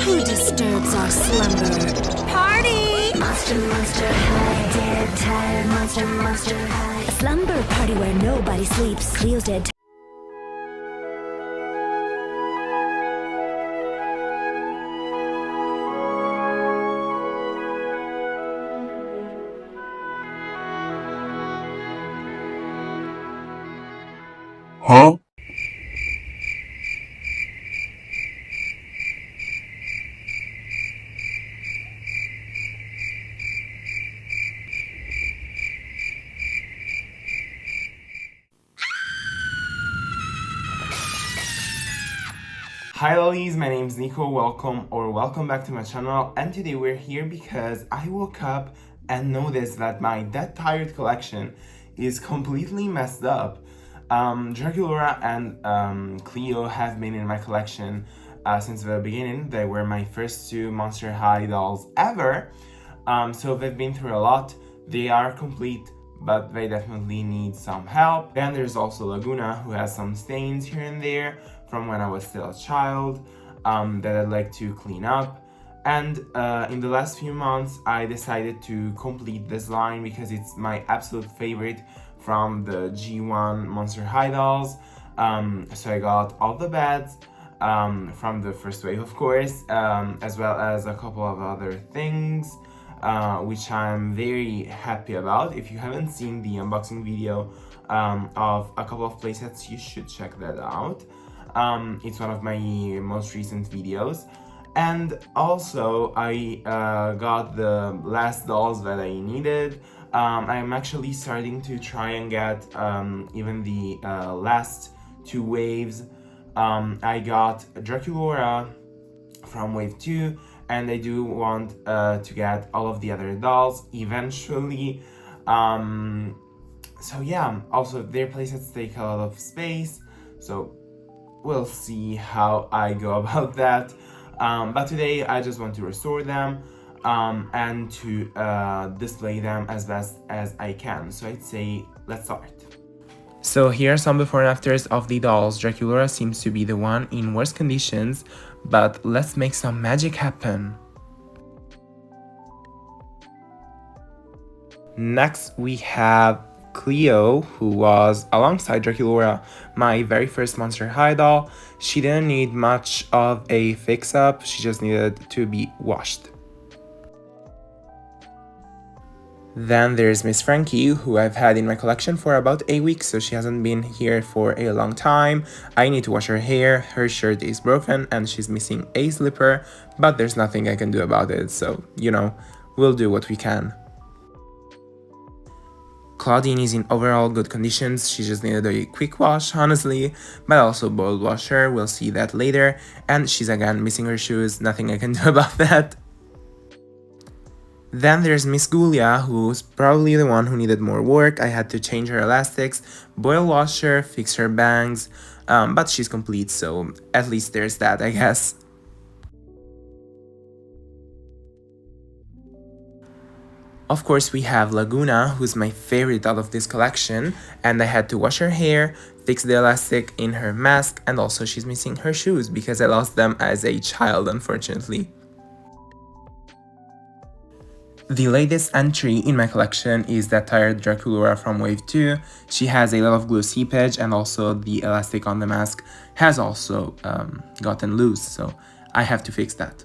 Who disturbs our slumber? Party! Monster, monster high, dead, tired, monster, monster high. A slumber party where nobody sleeps. Cleo's dead. Huh? Hi lollies, my name is Nico, welcome back to my channel, and today we're here because I woke up and noticed that my Dead Tired collection is completely messed up. Draculaura and Cleo have been in my collection since the beginning. They were my first two Monster High dolls ever, so they've been through a lot. They are complete, but they definitely need some help. Then there's also Laguna, who has some stains here and there from when I was still a child that I'd like to clean up. And in the last few months, I decided to complete this line because it's my absolute favorite from the G1 Monster High dolls. So I got all the beds from the first wave, of course, as well as a couple of other things, which I'm very happy about. If you haven't seen the unboxing video of a couple of playsets, you should check that out. It's one of my most recent videos. And also I got the last dolls that I needed. I'm actually starting to try and get even the last two waves. I got Draculaura from wave 2, and I do want to get all of the other dolls eventually. So yeah, also their playsets take a lot of space, so we'll see how I go about that. But today I just want to restore them and to display them as best as I can. So I'd say let's start. So here are some before and afters of the dolls. Draculaura seems to be the one in worse conditions, but let's make some magic happen. Next we have Cleo, who was alongside Draculaura my very first Monster High doll. She didn't need much of a fix-up, she just needed to be washed. Then there's Miss Frankie, who I've had in my collection for about a week, so she hasn't been here for a long time. I need to wash her hair, her shirt is broken, and she's missing a slipper, but there's nothing I can do about it, so, you know, we'll do what we can. Claudine is in overall good conditions, she just needed a quick wash, honestly, but also boiled wash her, we'll see that later, and she's again missing her shoes, nothing I can do about that. Then there's Miss Gulia, who's probably the one who needed more work. I had to change her elastics, boil wash her, fix her bangs, but she's complete, so at least there's that, I guess. Of course, we have Laguna, who's my favorite out of this collection, and I had to wash her hair, fix the elastic in her mask, and also she's missing her shoes because I lost them as a child, unfortunately. The latest entry in my collection is Dead Tired Draculaura from wave 2. She has a lot of glue seepage, and also the elastic on the mask has also gotten loose, so I have to fix that.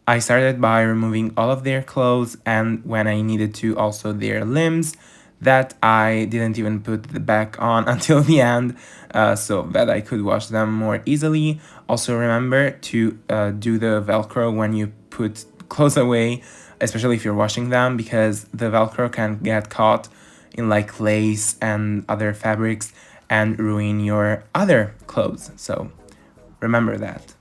I started by removing all of their clothes, and when I needed to, also their limbs, that I didn't even put the back on until the end, so that I could wash them more easily. Also remember to do the Velcro when you put clothes away, especially if you're washing them, because the Velcro can get caught in like lace and other fabrics and ruin your other clothes, so remember that.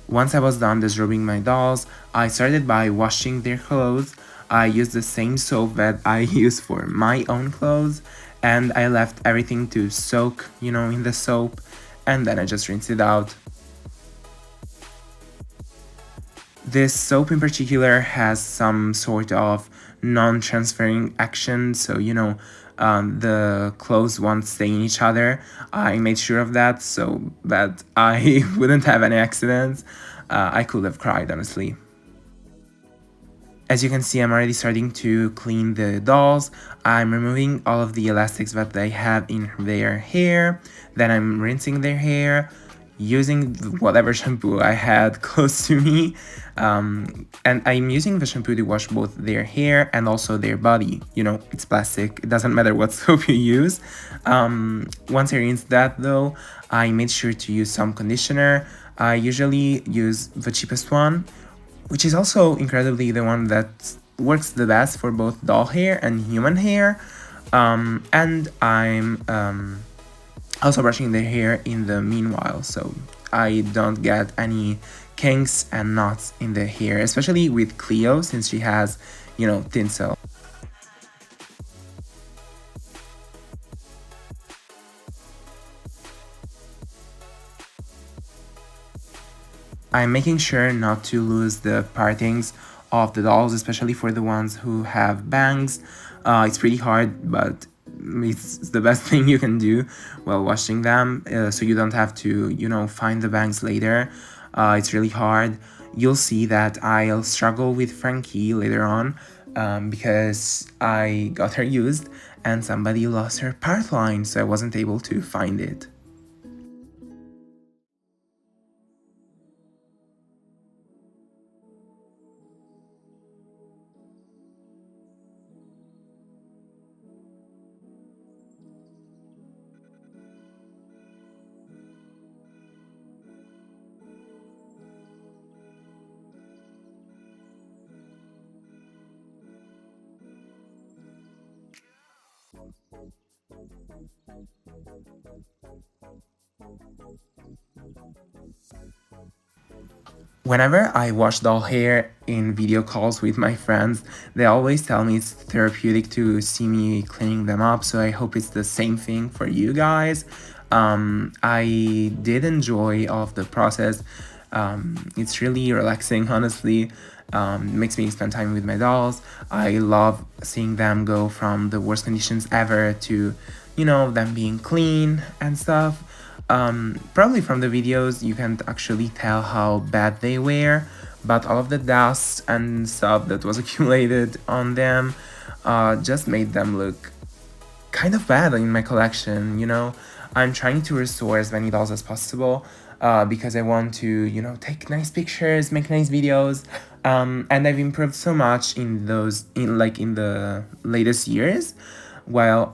Once I was done disrobing my dolls, I started by washing their clothes. I used the same soap that I use for my own clothes, and I left everything to soak, in the soap, and then I just rinsed it out. This soap in particular has some sort of non-transferring action, so the clothes won't stay in each other. I made sure of that so that I wouldn't have any accidents. I could have cried, honestly. As you can see, I'm already starting to clean the dolls. I'm removing all of the elastics that they have in their hair. Then I'm rinsing their hair using whatever shampoo I had close to me. And I'm using the shampoo to wash both their hair and also their body. It's plastic. It doesn't matter what soap you use. Once I rinsed that though, I made sure to use some conditioner. I usually use the cheapest one, which is also incredibly the one that works the best for both doll hair and human hair. And I'm also brushing their hair in the meanwhile, so I don't get any kinks and knots in the hair, especially with Cleo since she has, tinsel. I'm making sure not to lose the partings of the dolls, especially for the ones who have bangs. It's pretty hard, but it's the best thing you can do while washing them, so you don't have to, find the bangs later. It's really hard. You'll see that I'll struggle with Frankie later on because I got her used and somebody lost her part line, so I wasn't able to find it. Whenever I wash doll hair in video calls with my friends, they always tell me it's therapeutic to see me cleaning them up, so I hope it's the same thing for you guys. I did enjoy all of the process. It's really relaxing, honestly. Makes me spend time with my dolls. I love seeing them go from the worst conditions ever to, them being clean and stuff. Probably from the videos you can't actually tell how bad they were, but all of the dust and stuff that was accumulated on them just made them look kind of bad in my collection. I'm trying to restore as many dolls as possible because I want to, take nice pictures, make nice videos, and I've improved so much in the latest years while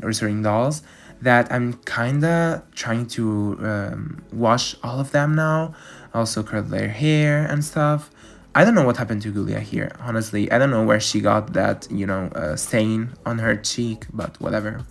restoring dolls that I'm kinda trying to wash all of them now, also curl their hair and stuff. I don't know what happened to Gulia here, honestly. I don't know where she got that, stain on her cheek, but whatever.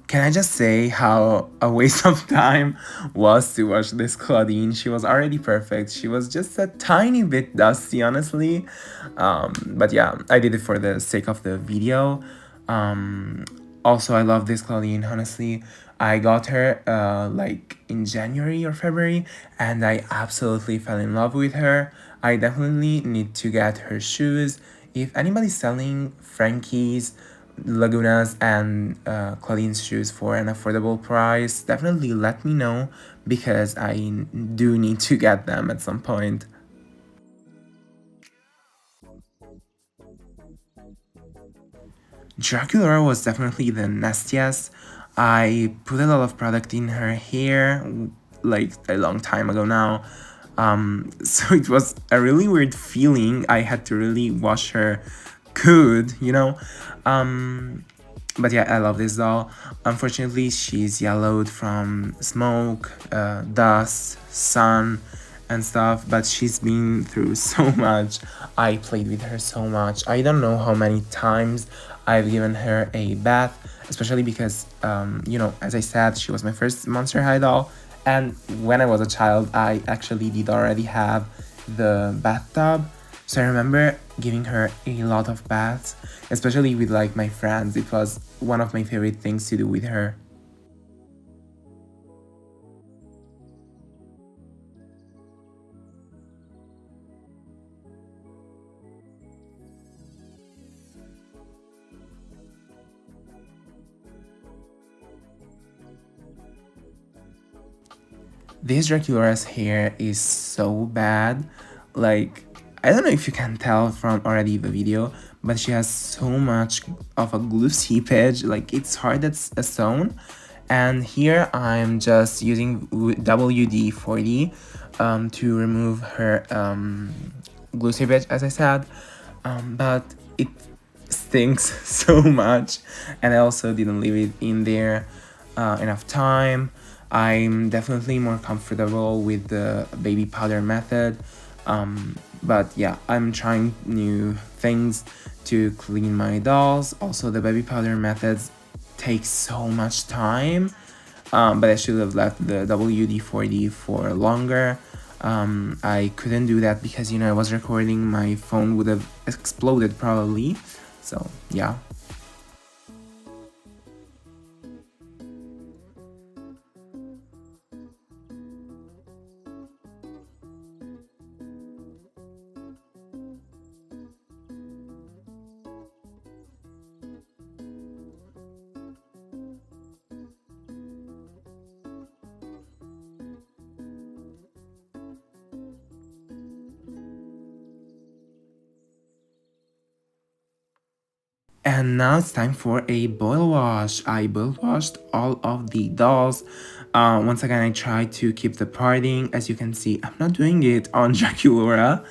Can I just say how a waste of time was to watch this Claudine? She was already perfect. She was just a tiny bit dusty, honestly. But yeah, I did it for the sake of the video. Also, I love this Claudine, honestly. I got her like in January or February, and I absolutely fell in love with her. I definitely need to get her shoes. If anybody's selling Frankie's, Laguna's, and Claudine's shoes for an affordable price, definitely let me know because I do need to get them at some point. Dracula was definitely the nastiest. I put a lot of product in her hair like a long time ago now. So it was a really weird feeling. I had to really wash her good, you know? But yeah, I love this doll. Unfortunately, she's yellowed from smoke, dust, sun, and stuff, but she's been through so much. I played with her so much. I don't know how many times I've given her a bath, especially because, you know, as I said, she was my first Monster High doll. And when I was a child, I actually did already have the bathtub. So I remember giving her a lot of baths, especially with like my friends. It was one of my favorite things to do with her. This Dracula's hair is so bad. Like, I don't know if you can tell from already the video, but she has so much of a glue seepage. Like, it's hard as a stone. And here I'm just using WD-40 to remove her glue seepage, as I said. But it stinks so much, and I also didn't leave it in there enough time. I'm definitely more comfortable with the baby powder method, but yeah, I'm trying new things to clean my dolls. Also, the baby powder methods take so much time, but I should have left the WD-40 for longer. I couldn't do that because, you know, I was recording, my phone would have exploded probably, so yeah. And now it's time for a boil wash. I boil washed all of the dolls. Once again, I tried to keep the parting. As you can see, I'm not doing it on Draculaura.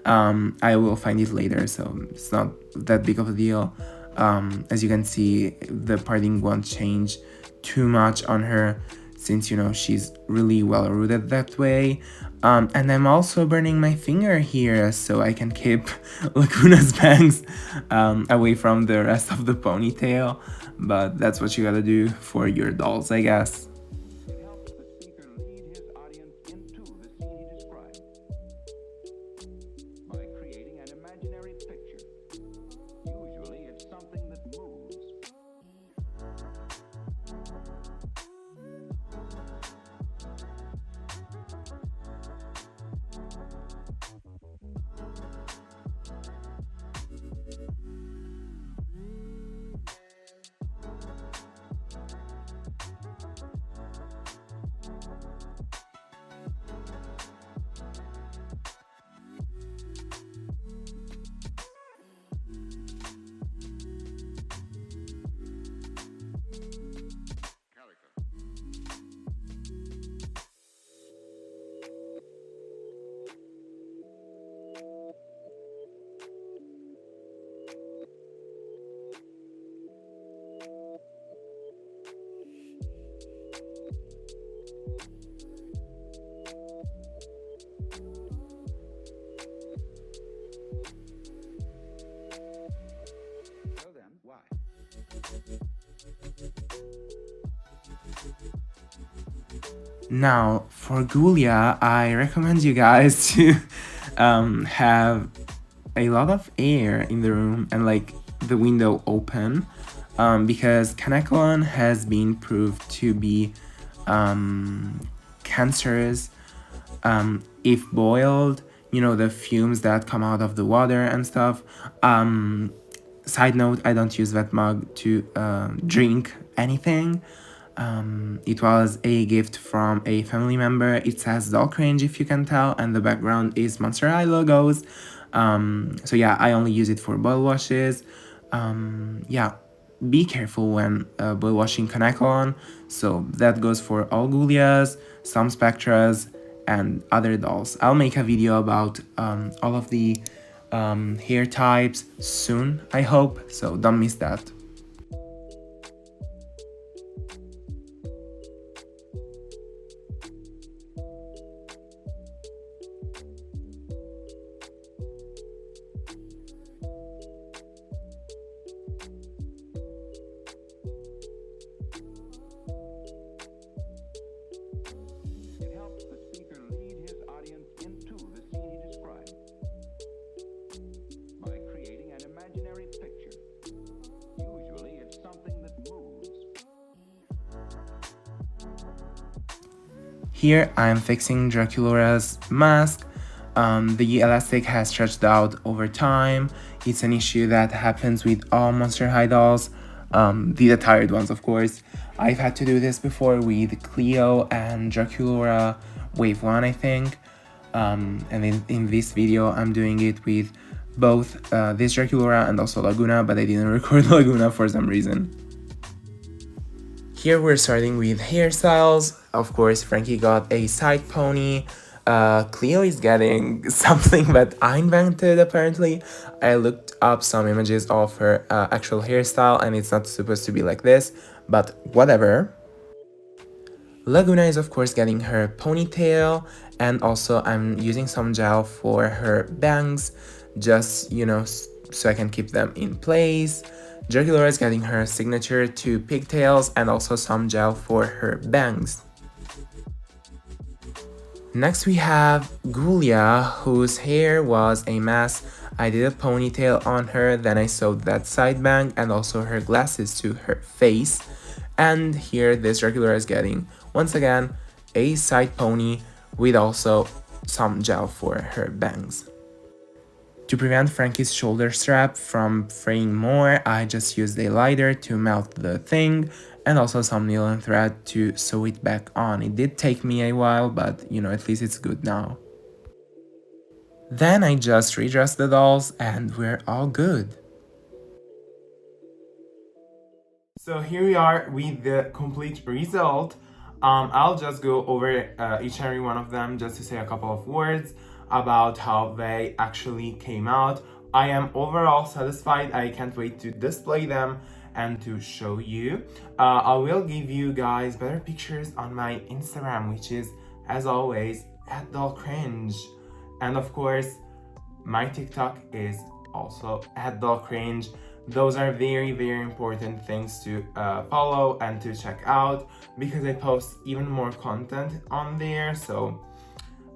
I will find it later, so it's not that big of a deal. As you can see, the parting won't change too much on her since, you know, she's really well rooted that way. And I'm also burning my finger here so I can keep Laguna's bangs away from the rest of the ponytail. But that's what you gotta do for your dolls, I guess. It helps the speaker lead his audience into the scene he describes by creating an imaginary picture. Usually, it's something that moves. So then, why? Now, for Gulia, I recommend you guys to have a lot of air in the room and like the window open. because Canacolon has been proved to be cancerous if boiled, the fumes that come out of the water and stuff. Side note, I don't use that mug to drink anything. It was a gift from a family member. It says Doll Cringe, if you can tell, and the background is Monster High logos. So yeah, I only use it for boil washes. Yeah, be careful when boil washing Canacolon. So that goes for all Ghoulias, some Spectras, and other dolls. I'll make a video about all of the hair types soon, I hope, so don't miss that. It helps the speaker lead his audience into the scene he describes by creating an imaginary picture. Usually, it's something that moves. Here I'm fixing Draculaura's mask. The elastic has stretched out over time. It's an issue that happens with all Monster High dolls, the tired ones of course. I've had to do this before with Cleo and Draculaura Wave 1, I think. And in this video I'm doing it with both this Draculaura and also Laguna, but I didn't record Laguna for some reason. Here we're starting with hairstyles. Of course, Frankie got a side pony. Cleo is getting something that I invented apparently. I looked up some images of her actual hairstyle and it's not supposed to be like this, but whatever. Laguna is of course getting her ponytail, and also I'm using some gel for her bangs, just so I can keep them in place. Draculaura is getting her signature 2 pigtails and also some gel for her bangs. Next we have Ghoulia, whose hair was a mess. I did a ponytail on her, then I sewed that side bang and also her glasses to her face. And here this Draculaura is getting, once again, a side pony with also some gel for her bangs. To prevent Frankie's shoulder strap from fraying more, I just used a lighter to melt the thing and also some needle and thread to sew it back on. It did take me a while, but at least it's good now. Then I just redressed the dolls and we're all good. So here we are with the complete result. I'll just go over each and every one of them just to say a couple of words about how they actually came out. I am overall satisfied. I can't wait to display them and to show you. I will give you guys better pictures on my Instagram, which is, as always, @dollcringe. And of course, my TikTok is also @dollcringe. Those are very, very important things to follow and to check out because I post even more content on there. So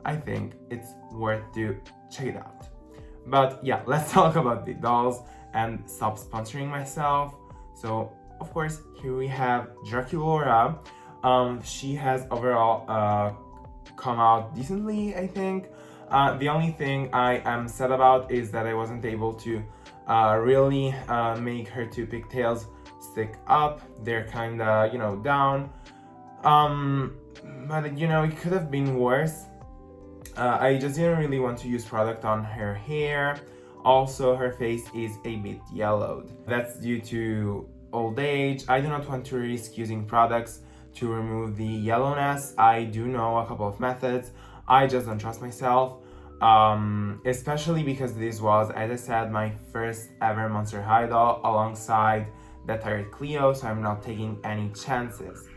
I think it's worth to check it out. But yeah, let's talk about the dolls and stop sponsoring myself. So of course, here we have Draculaura. She has overall come out decently, I think. The only thing I am sad about is that I wasn't able to really make her 2 pigtails stick up. They're kinda, down. But it could have been worse. I just didn't really want to use product on her hair. Also, her face is a bit yellowed. That's due to old age. I do not want to risk using products to remove the yellowness. I do know a couple of methods. I just don't trust myself. Especially because this was, as I said, my first ever Monster High doll alongside the tired Cleo, so I'm not taking any chances.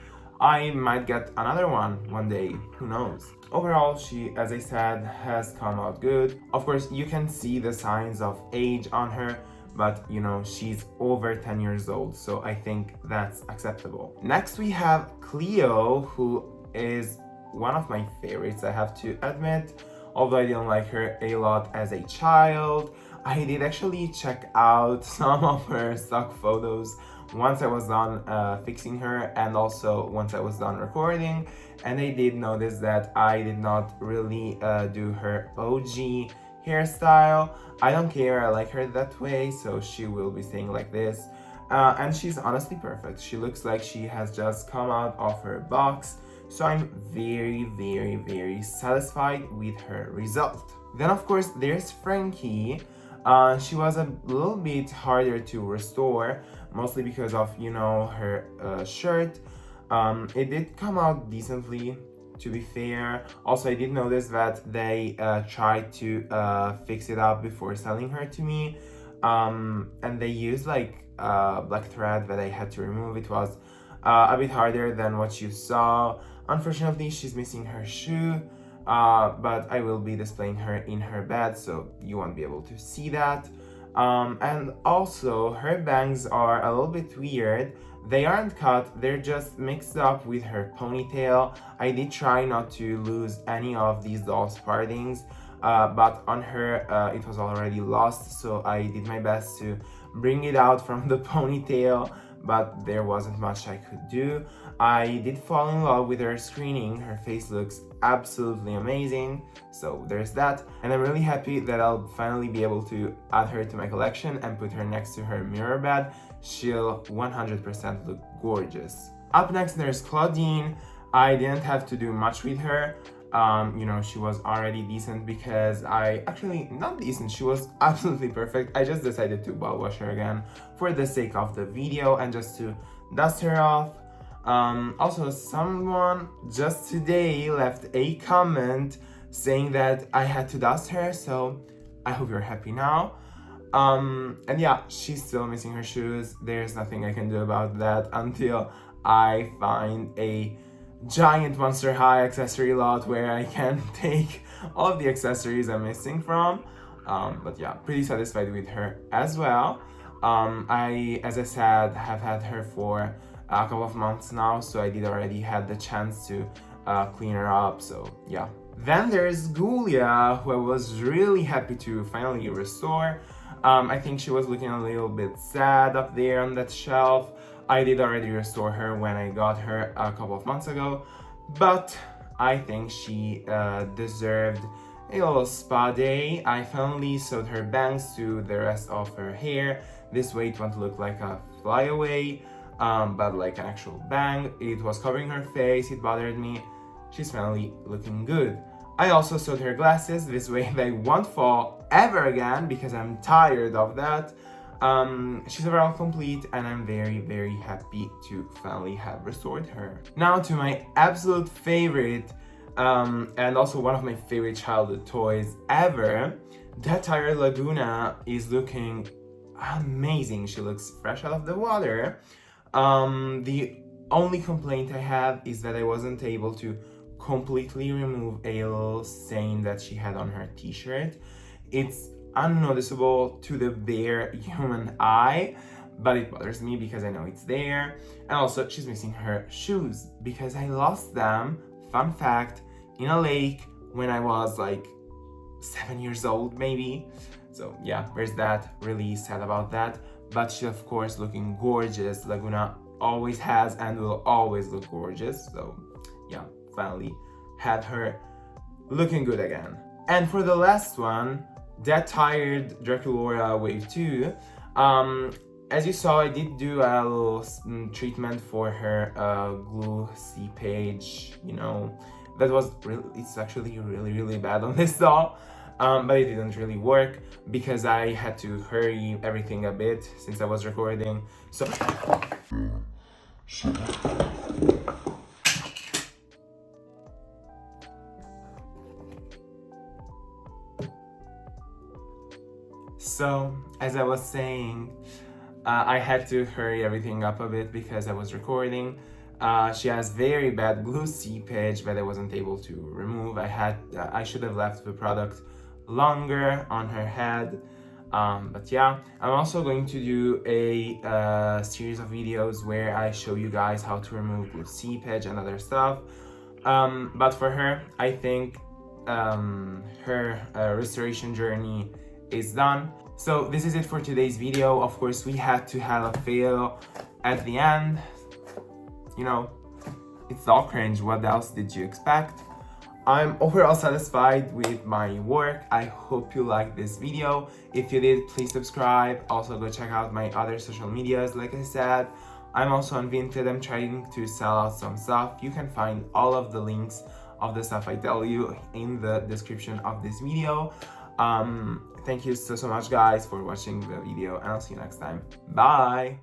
I might get another one day, who knows. Overall, she, as I said, has come out good. Of course, you can see the signs of age on her, but she's over 10 years old, so I think that's acceptable. Next we have Cleo, who is one of my favorites, I have to admit. Although I didn't like her a lot as a child, I did actually check out some of her stock photos once I was done fixing her, and also once I was done recording. And I did notice that I did not really do her OG hairstyle. I don't care, I like her that way, so she will be staying like this. And she's honestly perfect. She looks like she has just come out of her box. So I'm very, very, very satisfied with her result. Then of course there's Frankie. She was a little bit harder to restore, mostly because of, you know, her shirt. It did come out decently, to be fair. Also, I did notice that they tried to fix it up before selling her to me. And they used like black thread that I had to remove. It was a bit harder than what you saw. Unfortunately, she's missing her shoe, but I will be displaying her in her bed, so you won't be able to see that. And also, her bangs are a little bit weird. They aren't cut, they're just mixed up with her ponytail. I did try not to lose any of these doll's partings, but on her it was already lost, so I did my best to bring it out from the ponytail, but there wasn't much I could do. I did fall in love with her screening. Her face looks absolutely amazing, so there's that. And I'm really happy that I'll finally be able to add her to my collection and put her next to her mirror bed. She'll 100% look gorgeous. Up next there's Claudine. I didn't have to do much with her. You know, she was already decent because not decent, she was absolutely perfect. I just decided to ball wash her again for the sake of the video and just to dust her off. Also, someone just today left a comment saying that I had to dust her, so I hope you're happy now. And yeah, she's still missing her shoes. There's nothing I can do about that until I find a giant Monster High accessory lot where I can take all of the accessories I'm missing from. But yeah, pretty satisfied with her as well. As I said, have had her for a couple of months now, so I did already had the chance to clean her up, so yeah. Then there's Gulia, who I was really happy to finally restore. I think she was looking a little bit sad up there on that shelf. I did already restore her when I got her a couple of months ago, but I think she deserved a little spa day. I finally sewed her bangs to the rest of her hair. This way it won't look like a flyaway, but like an actual bang. It was covering her face, it bothered me. She's finally looking good. I also sewed her glasses, this way they won't fall ever again because I'm tired of that. She's overall complete and I'm very, very happy to finally have restored her. Now to my absolute favorite, and also one of my favorite childhood toys ever. That tired Laguna is looking amazing. She looks fresh out of the water. The only complaint I have is that I wasn't able to completely remove a little stain that she had on her t-shirt. It's unnoticeable to the bare human eye, but it bothers me because I know it's there. And also she's missing her shoes because I lost them, fun fact, in a lake when I was like 7 years old maybe. So yeah, there's that. Really sad about that, but she's of course looking gorgeous. Laguna always has and will always look gorgeous, so yeah, finally had her looking good again. And for the last one, That Tired Draculaura Wave 2. As you saw, I did do a little treatment for her glue seepage, you know. That was really, it's actually really bad on this doll. But it didn't really work because I had to hurry everything a bit since I was recording. So, as I was saying, I had to hurry everything up a bit because I was recording. She has very bad glue seepage that I wasn't able to remove. I should have left the product longer on her head, but yeah. I'm also going to do a series of videos where I show you guys how to remove glue seepage and other stuff. But for her, I think her restoration journey is done. So this is it for today's video. Of course, we had to have a fail at the end, you know, it's all cringe. What else did you expect? I'm overall satisfied with my work. I hope you liked this video. If you did, please subscribe. Also go check out my other social medias. Like I said, I'm also on Vinted. I'm trying to sell out some stuff. You can find all of the links of the stuff I tell you in the description of this video. Thank you so much guys for watching the video, and I'll see you next time. Bye!